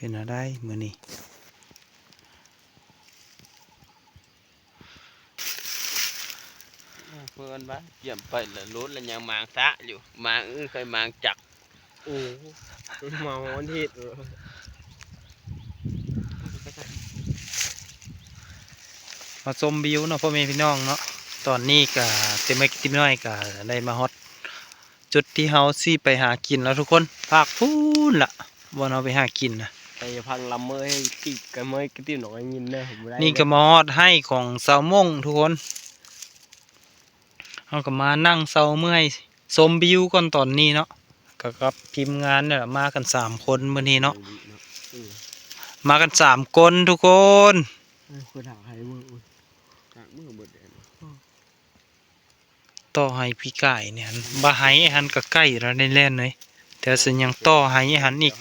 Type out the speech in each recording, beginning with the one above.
เป็นอะไรมื้อนี้เพื่อนบ้านเยี่ยมไปแล้วรถแล้วยังมางซะอยู่มางเคยมางจักโอ้มาวันที่มาชมวิวเนาะพ่อแม่พี่น้องเนาะตอนนี้ก็เต็มไม่กินน้อยก็ได้มาฮอตจุดที่เฮาสิไปหากินแล้วทุกคนภาคพูนล่ะบ่เฮาไปหากินนะ ไปพังลำเมยกิกันเมยกิติหน่อยยินเด้ผมได้ นี่ก็มาฮอดให้ของสาวมงทุกคนเฮาก็มานั่งเซาเมื่อยชมวิวก่อนตอนนี้เนาะก็กับทีมงานเนี่ยมากัน3คนมื้อนี้เนาะมากัน3คนทุกคน คือถามให้มือมือเบิดเด่น ต่อให้พี่ไก่เนี่ยบ่ให้หันก็ใกล้แล้วในแล่นเลยแต่สิยังต่อให้หันอีก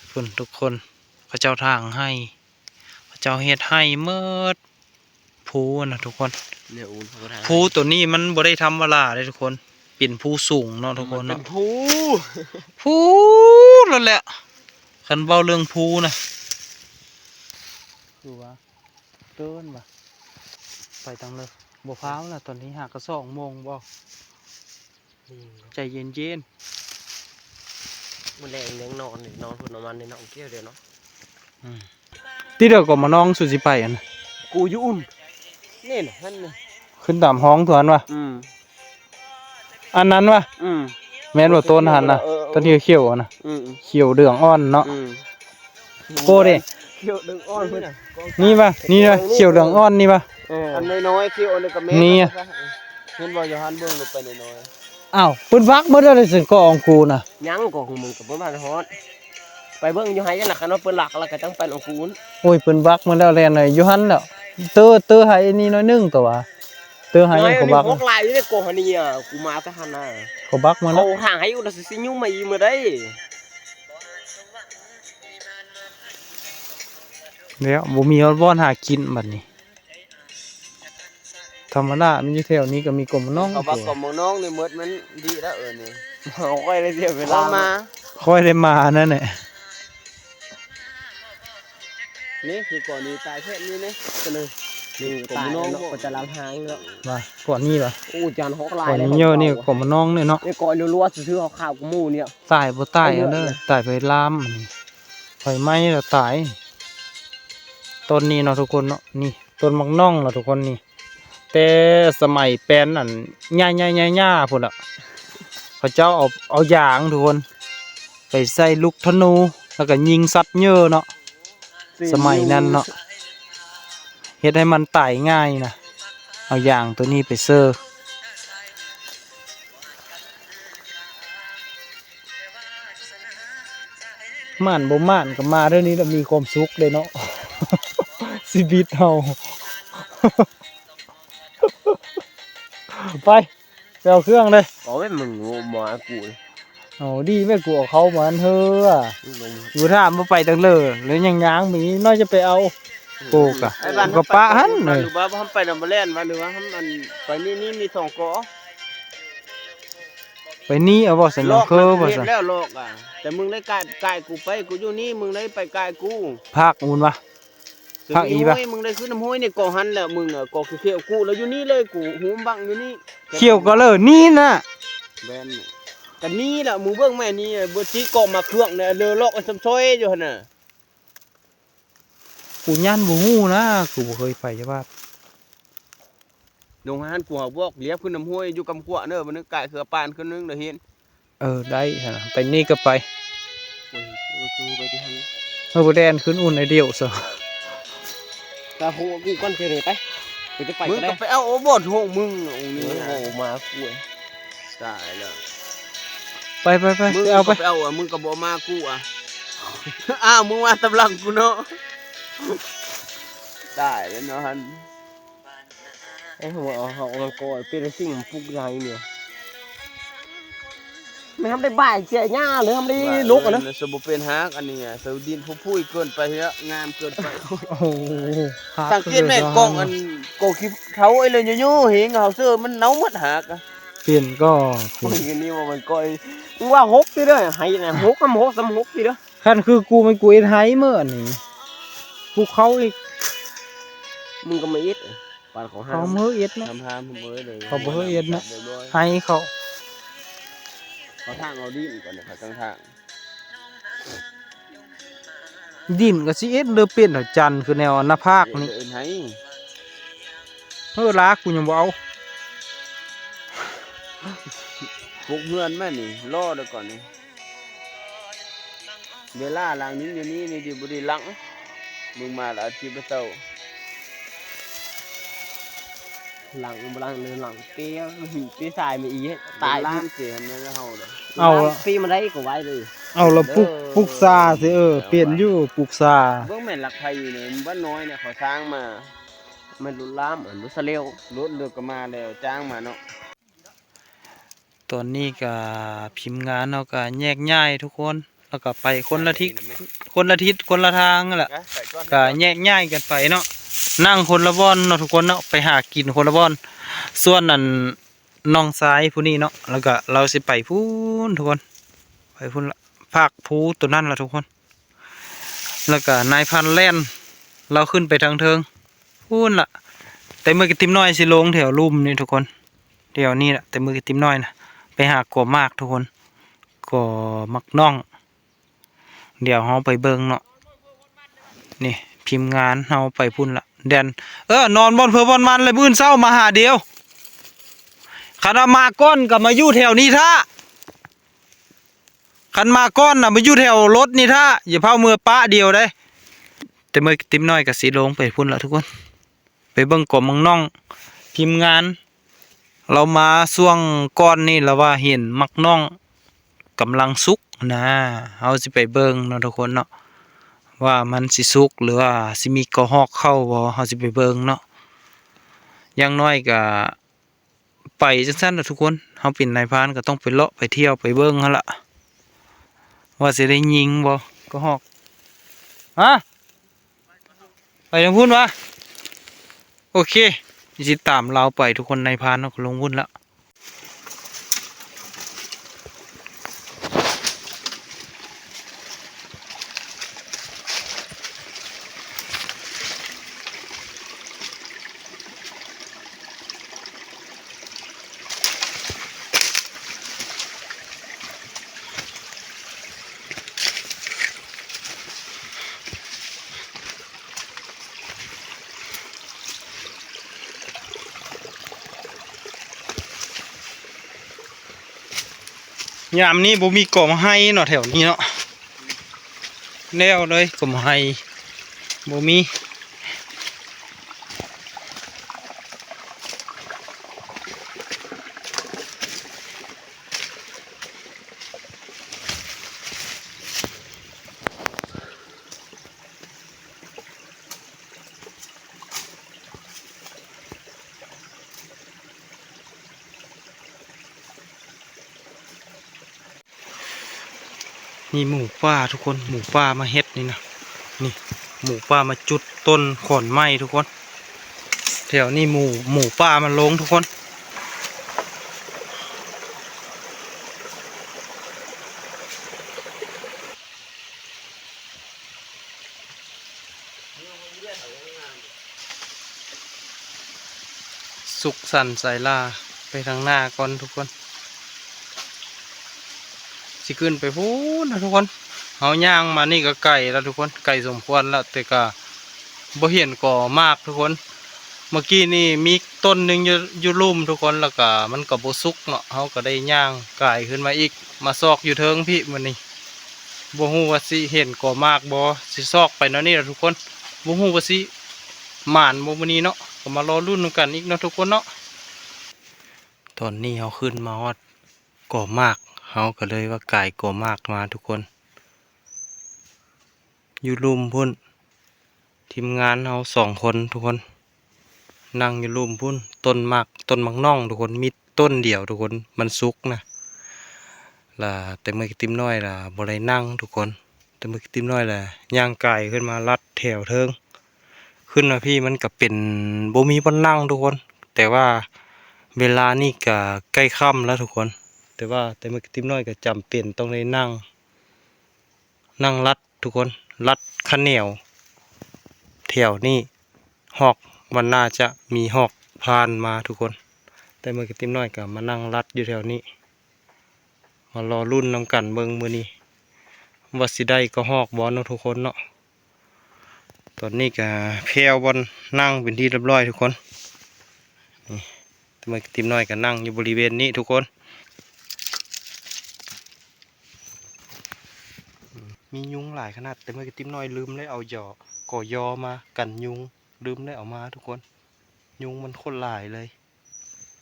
เพิ่นทุกคนพระเจ้าทางให้พระเจ้าเฮ็ดให้เมิดภูนะทุกคนภูตัวนี้มันบ่ได้ธรรมดาเลยทุกคนเป็นภูสูงเนาะทุกคนเนาะภูนั่นแหละคันเว้าเรื่องภูนะดูว่าเดินว่ะไปตังเลยบ่ฟ้าวล่ะตอนนี้หากก็2 โมงบ่ใจเย็น มันแรงยังนอนนอนพุ่นนอนในน้องเกี้ยวเดียวเนาะ ๆที่เดียวก็มาน้องสุสิไปอัน กูยุ่นนี่น่ะนั่นน่ะ ขึ้นตามห้องถวนว่ะอันนั้นว่ะแม่นบ่ต้นหันน่ะต้นที่เขียวๆน่ะเขียวเหลืองอ่อนเนาะโกเด้ เขี้ยวดึงอ้อนเพิ่น นี่ป่ะนี่ป่ะเขียวเหลืองอ่อนนี่ป่ะ อันน้อยๆเขี้ยวอันนี้ก็แม่ นี่ เห็นบ่อยู่หันเบิ่งลงไปน้อย อ้าวเพิ่นวักบ่ได้เลยสิก็อองกูน่ะ ยังก็ของมึงกับบ่มาฮอดไปเบิ่งอยู่ไห้จังหลักกันเนาะเปิ้นหลักแล้วก็จังไปลงคูน โอ้ยเพิ่นวักมาแล้วแล่นเลยอยู่หั่นแล้วเตอให้นี่น้อยนึงตัวว่าเตอให้ก็บัก พวกลายอยู่ในกองนี่อ่ะกูมาแต่หันน่ะ ก็บักมาแล้ เอา ว ห่างให้อยู่น่ะสิยุ่งมาอีมื้อได้ แล้วบ่มีฮอดบ่อนหากินบัดนี้ธรรมดามันอยู่แถวนี้ก็มีกลมน้อง เอาบักกับมึงน้องนี่หมดมันดีแล้วนี่เอาค่อยได้เสียเวลามา ค่อยได้มานั่นแหละ นี่คือก่อนนี้ตายแค่นี้นี่ก็เลยนี่ตายน้องก็จะล้างหางแล้ว ว่าก่อนนี้ป่ะ โอ้จานฮอกลาย ก่อนนี้เยอะนี่กลมน้องเนี่ยเนาะ นี่ก่อนรัวๆซื้อข้าวกับหมูเนี่ย ตายบ่ตายอันเด้อตายไปลามไฟไหม้แล้วตายต้นนี้เนาะทุกคนเนาะนี่ต้นมักน่องเนาะทุกคนนี่แต่สมัยแปลนอันย่าๆๆๆพุ่นน่ะพระเจ้าเอายางทุกคนไปใส่ลูกธนูแล้วก็ยิงสัตว์เยอะเนาะสมัยนั้นเนาะเฮ็ดให้มันตายง่ายนะเอายางตัวนี้ไปเซอร์ม่านบ่ม่านก็มาเรื่องนี้แล้วมีความสุขเลยเนาะ ชีวิตเฮา ไปเอาเครื่องเลย โอ้ยมึงหมอกู เอาดีแม่กูเอาเขาเหมือนเธออ่ะอยู่ถามบ่ไปตังเลยหรือยังย้างมีน้อยจะไปเอาโกกอ่ะก็ปะหันเลย หรือว่าทำไปนำมาเล่นหรือว่าทำมันไปนี่มี2กอ ไปนี่เอาบ่สันเคอบ่ เห็ สั น น แล้วโลกอ่ะแต่มึงได้กายกูไปกูอยู่นี่มึงได้ไปกายกู ภาคอุ่นวะ ภาคอีปะ มึงได้ขึ้นน้ำห้วยนี่กอหันแล้วมึงอ่ะกอเขียวกูแล้วอยู่นี่เลยกูหูบังอยู่นี่ เขียวก็เลยนี่น่ะ แบนกันนี่แหละมึงเบิ่งแม่นี่บ่จิเกาะมาเครื่องเนี่ยเลอลอกไอ้ซ้ำซอยอยู่หั่นน่ะ กูย่านบ่ฮู้นะกูบ่เคยไปจ้ะบาด โรงงานกูบอกเลียบขึ้นน้ำห้วยอยู่กำกัวเด้อมันนึกกายเขือปานขึ้นนึงเด้อเห็น ได้หั่นน่ะไปนี่ก็ไป โอ้ยคือไปที่หั่น บ่แดนขึ้นอุ่นไอเดียวซะ ตาหูกูก่อนเจอไปกูจะไป มึ ก็ ง ได้ ก็ไปเอาโอบดโหมึง โอ้มากูตายแล้ว ไป มึง ไปเอาไป ไปเอาอ่ะมึงก็บ่มากูอ่ะ อ้าวมึงมาตำลังกูเนาะได้แล้วเนาะฮันไอ้หัวเอามันก่อยเป็นสิ่งปลุกใจเนี่ยไม่ทำได้บ่ายเสียหน้าหรือทำได้ลุกอ่ะนะสมบูรณ์เป็นฮักอันนี้อ่ะสาวดินผู้พูดเกินไปแล้วงามเกินไป โอ้โห สังเกตแม่กล้องอันโกคิเขาไอ้เลยยู่ๆเห็นเขาเสื้อมันเน่าหมดหักอ่ะ เปลี่ยนก็ โอ้ยนี่ว่ามันก้อยมึงว่าหกทีเด้อให้นะหกกับหกสามหกทีเด้อ คันคือกูมันกูเอ็ดไห้เมื่อนี่กูเขาอีก มึงก็ไม่อิดปานเขาห้า เขา ม เมื่อเอ็ดเนาะ ทำห้ามผมเอ้ยเลย เขาบ่เฮ้ยเอ็ดนะ เรียบร้อย ไห้เขา เขาทางเอาดินก่อนนะครับทาง ดินก็สิเอ็ดเดือเป็นหัวจันทร์คือแนวหน้าภาคนี่ เอ็นให้ ลากกูยังบ่เอา พวกเพื่อนแม่นี่รอเดี๋ยวก่อนนี่เวลาหลังนี้อยู่นี่นี่ดิบุรีหลังมึงมาแล้วจีบเต้าหลังเดินหลังเตี้ยปีสายมีอีตายล้านเสียนั่นแล้วเฮาเลย เอาละ ปีมาได้ก็ไว้เลย เอาละปลุกซาสิเปลี่ยนอยู่ปลุกซา เบื้องแม่นหลักไทยเนี่ยบ้านน้อยเนี่ยเขาสร้างมามันรุนล้ามเหมือนรถสเลวรถเลือกก็มาแล้วจ้างมาเนาะ ตอนนี้ก็พิมพ์งานเราก็แยกย้ายทุกคนแล้วก็ไปคนละทิศคนละทางนั่นแหละก็แยกย้ายกันไปเนาะนั่งคนละบ่อนเนาะทุกคนเนาะไปหากินคนละบ่อนส่วนนั้นน้องซ้ายผู้นี้เนาะแล้วก็เราสิไปพูนทุกคนไปพูนละภาคภูตัวนั้นละทุกคน แล้วก็นายพันแล่นเราขึ้นไปทางเทิงพูนละแต่มือกระติมน้อยสิลงแถวลุ่มนี่ทุกคนแถวนี้แหละแต่มือกระติมน้อยนะไปหากบมากทุกคนก็มักน่องเดี๋ยวเราไปเบิ่งเนาะนี่พิมพ์งานเราไปพุ่นละแดนนอนบอนเพื่อบอนมันเลยมื้อเช้ามาหาเดียวคันมาก้อนกับมาอยู่แถวนี้ท่าคันมาก้อนน่ะมาอยู่แถวรถนี่ท่าอย่าเผามือป้าเดียวได้แต่มือติมน้อยกับสีลงไปพุ่นละทุกคนไปเบิ่งกบมังน่องพิมพ์งานเรามาช่วงก้อนนี่แล้วว่าเห็นมักน่องกำลังสุกนะเราสิไปเบิ่งเนาะทุกคนเนาะว่ามันสิสุกหรือว่าสิมีกระหอกเข้าบ่เราสิไปเบิ่งเนาะอย่างน้อยก็ไปจังซั่นนะทุกคนเราเป็นนายพรานก็ต้องไปเลาะไปเที่ยวไปเบิ่งหั่นล่ะว่าสิได้ยิงบ่กระหอกฮะไปทางพุ่นวะโอเคสิตามเราไปทุกคนนายพรานเนาะก็ลงพุ่นละยามนี้บ่มีกบให้เนาะแถวนี้เนาะแนวเลยกบให้บ่มีนี่หมูป่าทุกคนหมูป่ามาเฮ็ดนี่นะนี่หมูป่ามาจุดต้นขอนไม้ทุกคนแถวนี้หมูป่ามาลงทุกคนสุกสันต์สายล่าไปทางหน้าก่อนทุกคนสิขึ้นไปพูนนะทุกคนเอาย่างมานี่ก็ไก่แล้วทุกคนไก่สมควรแล้วแต่ก็บ่เห็นก่อมากทุกคนเมื่อกี้นี่มีต้นหนึ่งอยู่ลุ่มทุกคนแล้วก็มันก็บ่สุกเนาะเขาก็ได้ย่างไก่ขึ้นมาอีกมาซอกอยู่เทิงพี่มื้อนี้บ่ฮู้ว่าสิเห็นก่อมากบ่สิซอกไปเนาะนี่ล่ะทุกคนบ่ฮู้ว่าสิหม่านบ่มื้อนี้เนาะก็มารอรุ่นกันอีกเนาะทุกคนเนาะตอนนี้เขาขึ้นมาฮอดก่อมากเขาก็เลยว่าไก่ก่อมากมาทุกคนอยู่ลุ่มพุ่นทีมงานเขา2 คนทุกคนนั่งอยู่ลุ่มพุ่นต้นมักน่องทุกคนมีต้นเดียวทุกคนมันสุกนะล่ะแต่เมื่อกี้ติมน้อยล่ะบ่ได้นั่งทุกคนแต่เมื่อกี้ติมน้อยล่ะย่างไก่ขึ้นมาลัดแถวเทิงขึ้นมาพี่มันก็เป็นบ่มีบ่นั่งทุกคนแต่ว่าเวลานี่ก็ใกล้ค่ำแล้วทุกคนแต่เมื่อกี้ติมน้อยก็จำเป็นต้องได้นั่ง นั่งรัดทุกคนรัดข้าวเหนียวแถวนี้หอกมันน่าจะมีหอกผ่านมาทุกคนแต่เมื่อกี้ติ้มน้อยก็มานั่งรัดอยู่แถวนี้มารอรุ่นนำกันเบิ่งมื้อนี้ว่าสิได้ก็หอกบอลเนาะทุกคนเนาะตอนนี้ก็แพรวบอลนั่งเป็นที่เรียบร้อยทุกคนนี่แต่เมื่อกี้ติ้มน้อยก็นั่งอยู่บริเวณนี้ทุกคนมียุงหลายขนาดแต่เมื่อกี้ติ้มน้อยลืมเลยเอาก่อยอมากันยุงลืมได้เอามาทุกคนยุงมันโคตรหลายเลย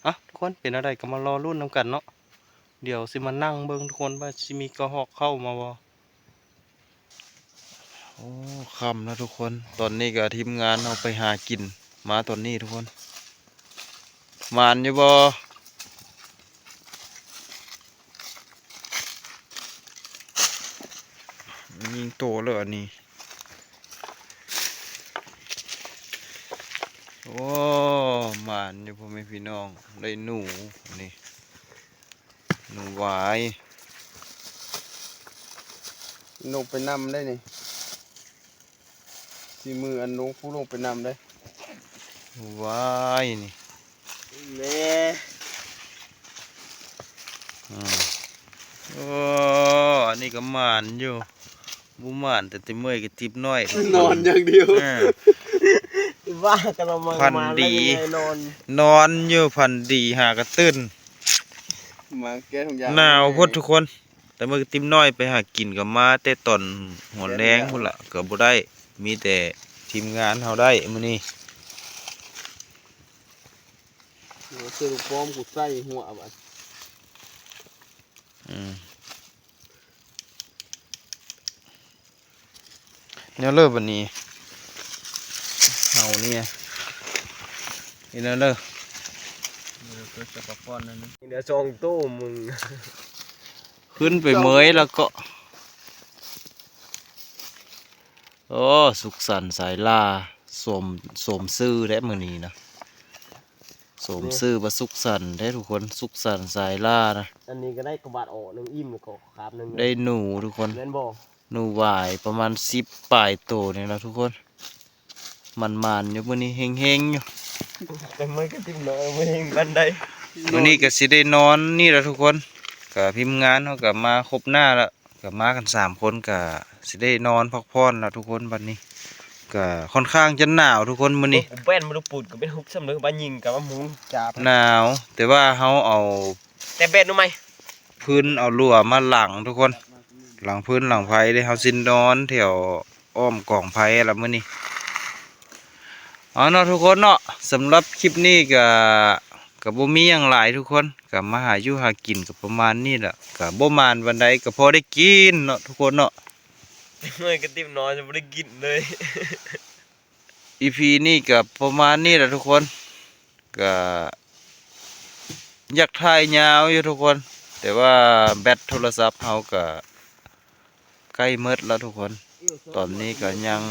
อ่ะทุกคนเป็นอะไรก็มารอรุ่นนำกันเนาะเดี๋ยวสิมานั่งเบิ่งทุกคนว่าสิมีกระหอกเข้ามาบ่โอ้ค่ำแล้วทุกคนตอนนี้ก็ทีมงานเอาไปหากินมาตอนนี้ทุกคนมานอยู่บ่ยิงโตเลยอันนี้โอ้มานอยู่พ่อแม่พี่น้องได้หนูนี่หนูหวาย ลงไปนำได้นี่สีมืออันลงผู้ลงไปนำได้ หนูหวายนี่ แม่ โอ้อันนี้ก็หมานอยู่บุหมานแต่เมื่อยก็ทิบน้อย นอนอย่างเดียว อ่า ว่ากันเรามา พันดี นอน นอนอยู่พันดีหากระตื้น มาแก้ทุกอย่าง หนาวพดทุกคน แต่เมื่อติมน้อยไปหากินกับมาแต่ตอนหัวแรงพุ่นละก็บ่ได้มีแต่ทีมงานเฮาได้มื้อนี้ เสื้อลูกป้อมกูใส่หัวบัด เนี่ยเลิกวันนี้เฮานี่นี่เลิกตัวจะปะป้อนนั่น เดี๋ยวซองตู้มึง ขึ้นไปเมยแล้วก็โอ้สุขสันต์สายล่าสมซื่อได้มื้อนี้นะสมซื่อบ่สุขสันต์ได้ทุกคนสุขสันต์สายล่านะ อันนี้ก็ได้กระบาดออกหนึ่งอิ่มแล้วก็ครับหนึ่ง ได้หนูทุกคน เล่นบ่ หนูหวายประมาณ10ปลายโตนี่นะทุกคนมันอยู่มื้อนี้เฮงๆอยู่ แต่มันก็ติ้มน้อยไม่เห็นบันได มื้อนี้ก็สิได้นอนนี่แหละทุกคนก็พิมพ์งานเฮาก็มาครบหน้าแล้วก็มากัน3คนก็สิได้นอนพักผ่อนแล้วทุกคนบัดนี้ก็ค่อนข้างจะหนาวทุกคนมื้อนี้ กูแป้นมาดูปูดก็เป็นฮุบซ้ำเลยบ้านยิงกับว่าหมุนจับ หนาวแต่ว่าเฮาเอา แต่แป้นรู้ไหม พื้นเอารั้วมาหลังทุกคนหลังพื้นหลังไผได้เฮาสินนอนแถวอ้อมกองไผแล้วมื้อนี้เอาเนาะทุกคนเนาะสำหรับคลิปนี้ก็บ่มีหยังหลายทุกคนก็มาหาอยู่หากินก็ประมาณนี้แหละก็บ่มานวันใดก็พอได้กินเนาะทุกคนเนาะ เมื่อยก็ติ้มน้อยจะไม่ได้กินเลย EP นี้ก็ประมาณนี้แหละทุกคนก็อยากถ่ายยาวอยู่ทุกคน แต่ว่าแบตโทรศัพท์เฮาก็ใกล้หมดแล้วทุกคน ตอนนี้ก็ยัง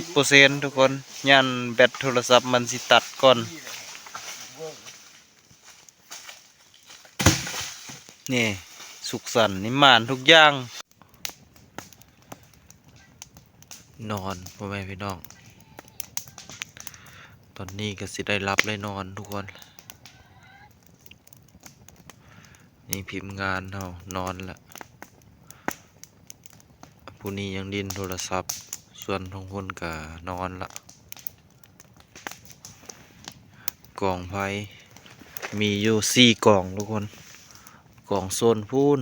10% ทุกคนยันแบตโทรศัพท์มันสิตัดก่อนนี่สุขสันต์นิมานทุกอย่าง นอนพ่อแม่พี่น้อง ตอนนี้ก็สิได้รับเลยนอนทุกคน นี่พิมพ์งานเฮานอนละผู้นี้ยังดินโทรศัพท์ส่วนของคนก็นอนละกล่องไฟมีอยู่4กล่องทุกคนกล่องโซนพูน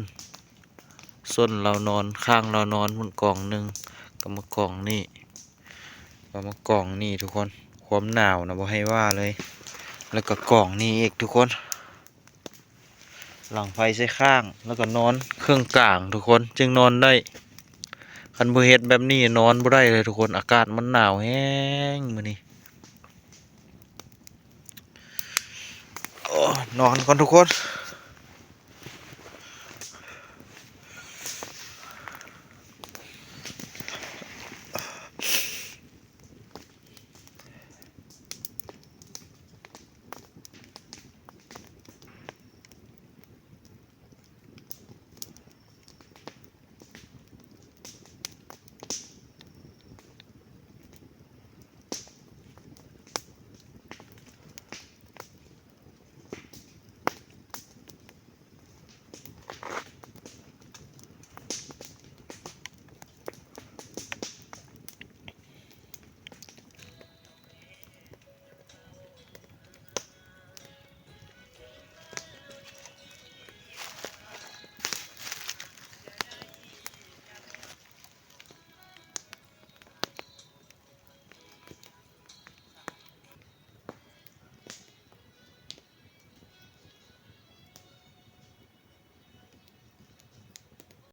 ส้นเรานอนข้างเรานอนพุ่นกล่องหนึ่งก็มากล่องนี่ก็มากล่องนี่ทุกคนความหนาวนะบ่ให้ว่าเลย แล้วก็กล่องนี่อีกทุกคน หลังไฟใส่ข้างแล้วก็นอนเครื่องกลางทุกคนจึงนอนได้คันบ่เฮ็ดแบบนี้นอนบ่ได้เลยทุกคนอากาศมันหนาวแห้งมื้อนี้โอ้นอนก่อนทุกคน